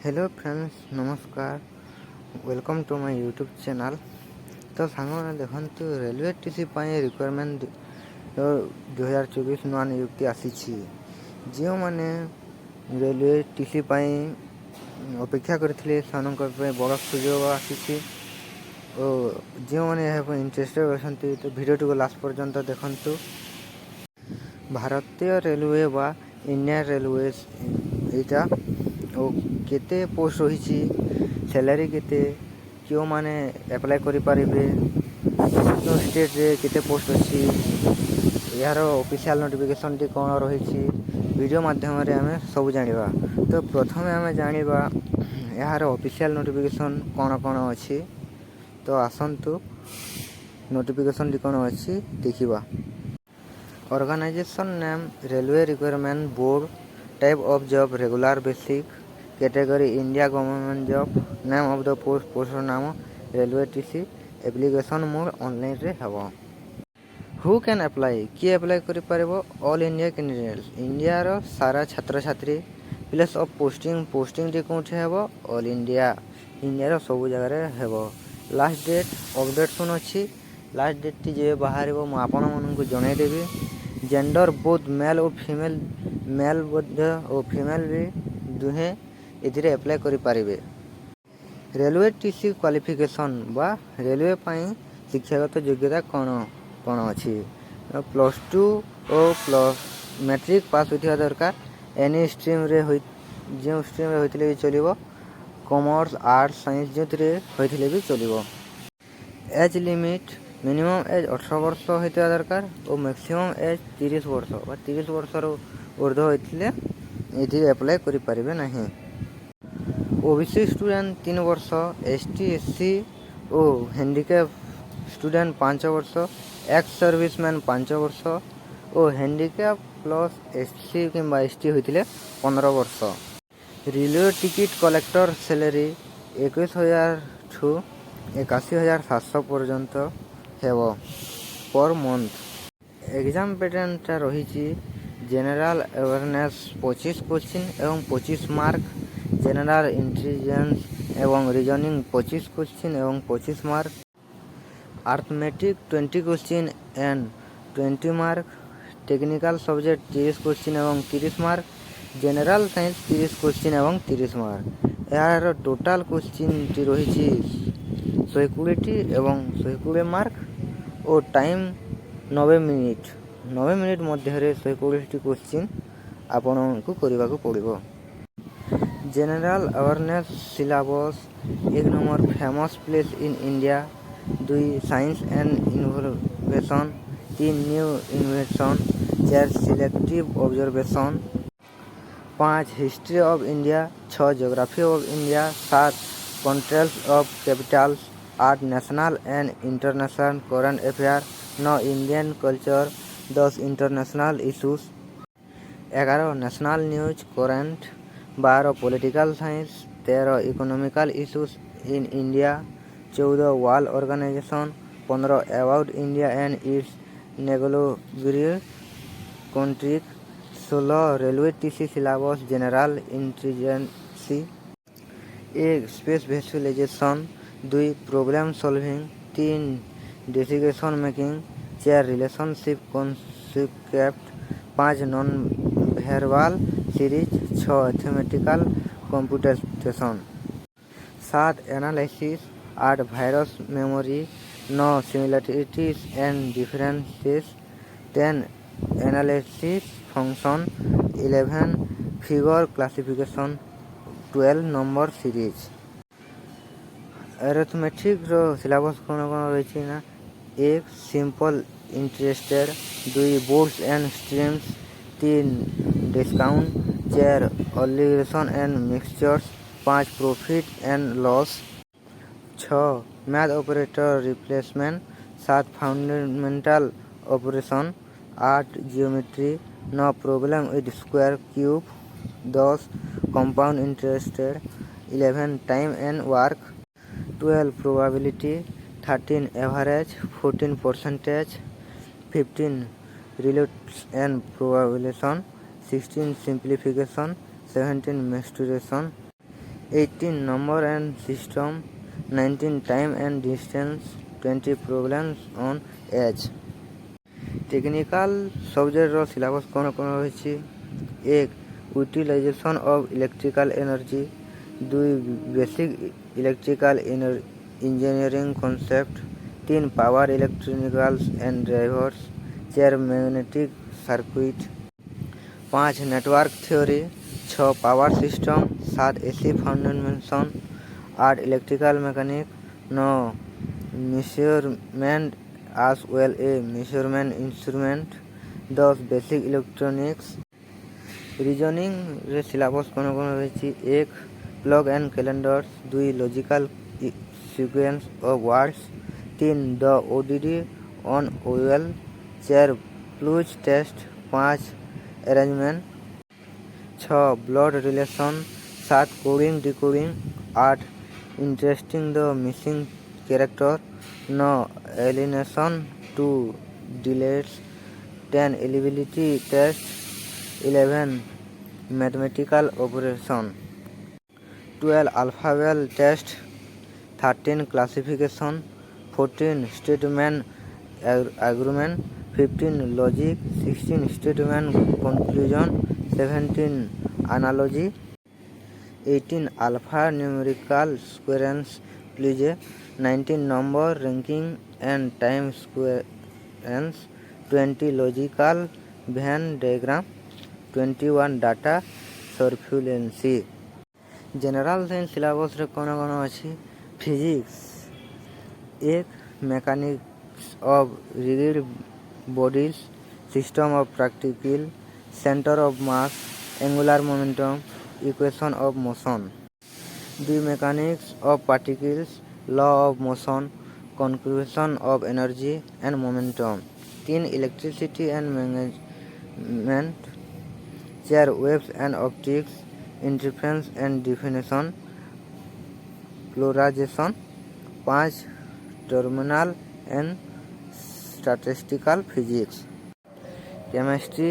Hello friends नमस्कार welcome to my YouTube channel. तो सांगने देखु रेलवे टीसी रिक्वायरमेंट 2024 नुआ नियुक्ति आसी जो मैंने रेलवे टीसी अपेक्षा करते बड़ सुजोग आसी जो मैंने इंटरेस्टेड अच्छा तो वीडियो को लास्ट पर्यंत देखु। भारतीय रेलवे व इंडियन रेलवे यहाँ केते पोस्ट रही सैलरी केते क्यों माने अप्लाई करि पारिबे क्यों स्टेट रे केते पोस्ट अच्छी यार ऑफिशियल नोटिफिकेशन टी कौन रही वीडियो माध्यम रे आमे सब जानिबा। तो प्रथमे आमे जानिबा यार ऑफिशियल नोटिफिकेशन कौन कौन अच्छी। तो आसंतु नोटिफिकेशन टी कौन अच्छी देखिबा। Organisation name railway requirement board type of job regular basic category India government job name of the post नाम railway TC application mode online रे हबो। हु कैन अप्लाई किए अप्लाई करि परबो ऑल इंडिया कैंडिडेट्स इंडिया रो सारा छात्र छात्री प्लेस ऑफ पोस्टिंग टी कोठे हबो ऑल इंडिया रो सब जगह रे हबो। लास्ट डेट अपडेट सुन अछि लास्ट डेट टी जे बाहरबो म आपन मन को जणाई देबी। जेंडर बोथ मेल और फीमेल मेल और फीमेल भी दुहे इधरे अप्लाई करि पारिबे। रेलवे टीसी क्वालिफिकेशन बा रेलवे पाई शिक्षागत योग्यता कौन कौन अच्छी +2 और प्लस मैट्रिक पास होता दरकार। एनी स्ट्रीम रे जो स्ट्रीम रे होइतिले भी चलिबो कॉमर्स आर्ट्स साइंस जो होइतिले भी चलिबो। एज लिमिट मिनिमम एज 18 वर्ष होता दरकार और मैक्सिमम एज 30 वर्ष 30 वर्ष ऊर्ध होइतिले इधर अप्लाई करि पारिबे नहीं। ओबीसी स्टूडेंट 3 वर्ष एसटी एससी और हैंडिकैप स्टूडेंट 5 वर्ष एक्स सर्विसमैन 5 वर्ष और हैंडिकैप प्लस एससी किंबा एसटी होइतिले 15 वर्ष। रेलवे टिकट कलेक्टर सैलरी 21,000 ठू 81,700 पर्यंत हेबो पर मंथ। एग्जाम पैटर्न रही जनरल अवेयरनेस 25 क्वेश्चन एवं 25 मार्क जनरल इंटेलिजेंस एवं रीजनिंग 25 क्वेश्चन एवं 25 mark arithmetic 20 question and 20 mark technical subject 30 question एवं 30 मार्क जनरल साइंस 30 क्वेश्चन एवं 30 मार्क। यार टोटाल क्वेश्चन टी रही 120 एवं 120 मार्क और टाइम 90 मिनिट मध्य 120 क्वेश्चन आपण को करने को पड़ो। General awareness syllabus 1 number famous place in India 2 science and innovation 3 new invention 4 selective observation 5 history of India 6 geography of India 7 controls of capitals 8 national and international current affair 9 Indian culture 10 international issues 11 national news current 12 political science 13 economical issues in India 14 world organisation 15 about India and its negotiable country 16 railway TC syllabus general intelligence 1 space visualisation 2 problem solving 3 decision making 4 relationship concept 5 non verbal series 6 theoretical computation 7 analysis 8 virus memory 9 similarities and differences 10 analysis function 11 figure classification 12 number series. Arithmetic रो syllabus कौन कौन रही ना 1 simple interested 2 boards and streams 3 discount 4 alligation and mixtures 5 profit and loss 6 math operator replacement 7 fundamental operation 8 geometry 9 problem with square cube 10 compound interested 11 time and work 12 probability 13 average 14 percentage 15 relates and probability 16 simplification 17 menstruation 18 number and system, 19 time and distance, 20 problems on edge। Technical सब्जेक्टर syllabus कौन कौन रही? 1 utilisation of electrical energy, 2 basic electrical engineering concept, 3 power electricals and drivers, 4 magnetic circuit, 5 network theory, 6 power system, 7 AC fundamental, 8 electrical mechanic, 9 measurement as well a measurement instrument, 10 basic electronics. Reasoning रे syllabus कौन कौन रही? 1 plug and calendars, 2 logical sequence of words, 3 the O D D on OL, 4 फ्लूज test, 5 arrangement, 6 blood relation, 7 coding decoding, 8 interesting the missing character, 9 alienation to deletes, 10 eligibility test, 11 mathematical operation, 12 alphabet test, 13 classification, 14 statement agreement, 15 logic, 16 statement conclusion, 17 analogy, 18 alpha numerical sequence प्लीजे, 19 number ranking and time sequence, 20 logical Venn diagram, 21 data सर्कुलेंसी। General science syllabus रे कौन कौन अच्छी? Physics 1 mechanics of rigid bodies, system of particle, centre of mass, angular momentum, equation of motion, 2 mechanics of particles, law of motion, conservation of energy and momentum, 3 electricity and management, 4 waves and optics, interference and definition, polarisation, 5 terminal and statistical physics. Chemistry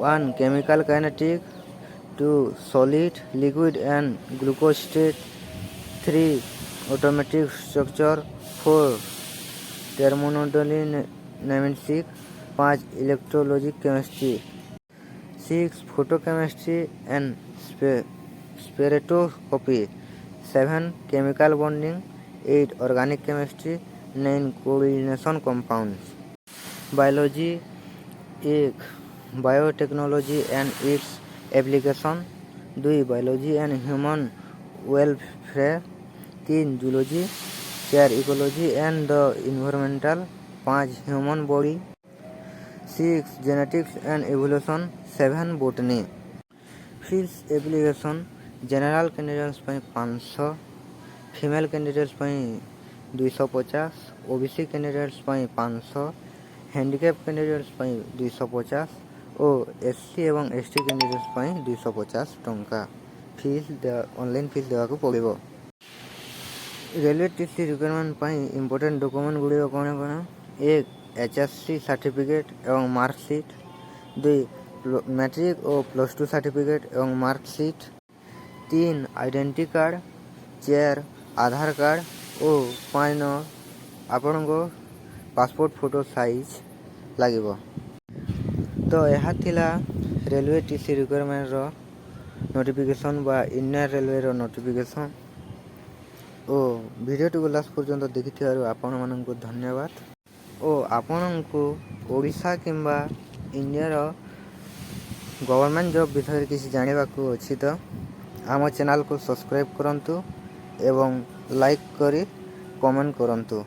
1 chemical kinetic, 2 solid liquid and glucose state, 3 automatic structure, 4 thermodynamics, 5 इलेक्ट्रोलॉजिक chemistry, 6 photochemistry and spectroscopy, 7 chemical bonding, 8 organic chemistry, 9 coordination compounds. Biology 1 biotechnology and its application, 2 biology and human welfare, 3 zoology, 4 ecology and the environmental, 5 human body, 6 genetics and evolution, 7 botany. Fields application general candidates 500, female candidates 250, OBC candidates 500, handicap candidates 250 और SC एवं ST candidates 250 टंका fees online fees देवाक पड़ो। Railway TC requirement important document गुड़िक कौन कौन? 1 HSC certificate एवं mark sheet, 2 matric और +2 सर्टिफिकेट एवं mark sheet, 3 identity card, 4 Aadhaar card और 5 आपण पासपोर्ट फोटो साइज लगे। तो यह थिला रेलवे टीसी रिक्वायरमेंट नोटिफिकेशन बा इंडियन रेलवे नोटिफिकेशन। ओ वीडियो टी लास्ट पर्यंत देखि आपण मानक धन्यवाद। ओ आपण को ओडिशा किंबा इंडिया गवर्नमेंट जॉब विषय किसी जाना अच्छी तो आम चैनल को सब्सक्राइब करंतु एवं लाइक करी कमेंट करंतु।